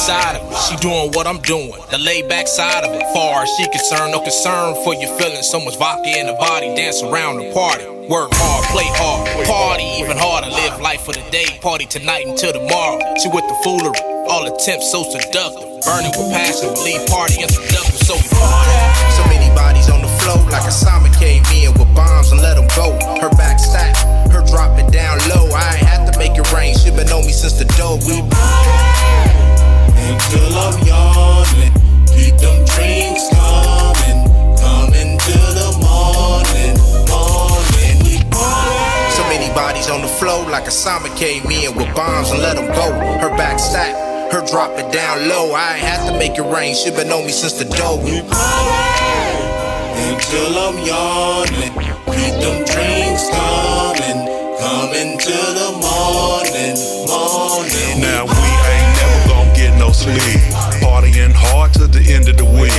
side of it. She doing what I'm doing, the laid back side of it. Far as she concerned, no concern for your feelings. So much vodka in the body, dance around the party. Work hard, play hard, party even harder. Live life for the day, party tonight until tomorrow. She with the foolery, all attempts so seductive. Burning with passion, believe party introductive, so we party. So many bodies on the floor, like a Osama came in with bombs and let them go. Her back stack, her drop it down low. I ain't had to make it rain, she been on me since the dough. We until I'm yawning, keep them drinks coming, coming till the morning, morning. We so many bodies on the floor, like a Osama came in with bombs and let them go. Her back stack, her drop it down low. I ain't had to make it rain, she been on me since the dough. We until I'm yawning, keep them drinks coming, coming till the morning, morning. Now we ain't never gon' get no sleep, partying hard to the end of the week.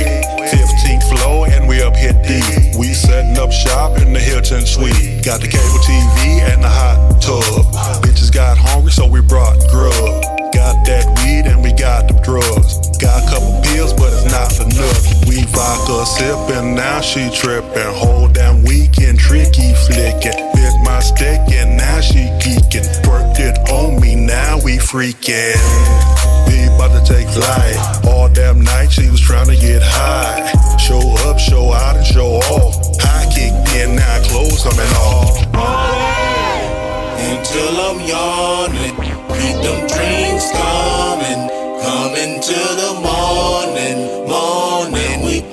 15th floor and we up here deep. We setting up shop in the Hilton Suite. Got the cable TV and the hot tub. Bitches got hungry so we brought grub. Got that weed and we got the drugs. Got a couple pills but it's not enough. We vodka sippin', now she trippin'. Whole damn weekend tricky flickin'. Bit my stick and now she geekin'. Worked it on me, now we freakin'. We bout to take flight. All damn night she was tryna get high. Show up, show out and show off. High kicked in, now clothes coming off. Until I'm yawning, keep them drinks coming, coming till the morning, morning. We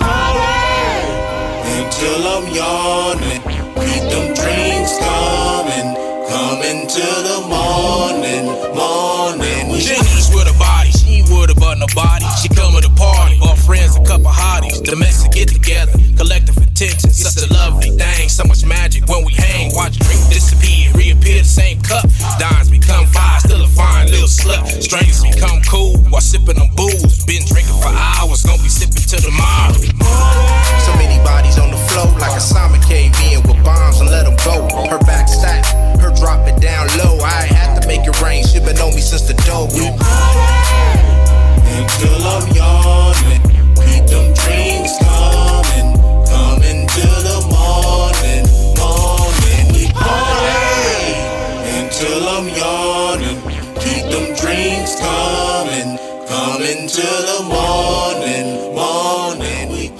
until I'm yawning, keep them drinks coming, coming till the morning, morning. We Jenny's with a body, she ain't worried about nobody. She come to the party, all friends, a couple hotties. Domestic get together, collective intentions. Such a lovely thing, so much magic when we hang. Watch drink disappear, reappear the same cup. Dimes become fire, still a fine little slut. Strangers become cool while sipping on booze. Been drinking for hours, gonna be sipping till tomorrow. so many bodies on the floor, like a Osama came in with bombs and let them go. Her back stack, her drop it down low. I ain't had to make it rain, she been on me since the dough. We until I'm yawning, keep them drinks coming, coming till the morning, morning. We until I'm yawning, keep them drinks coming, coming till the morning, morning. We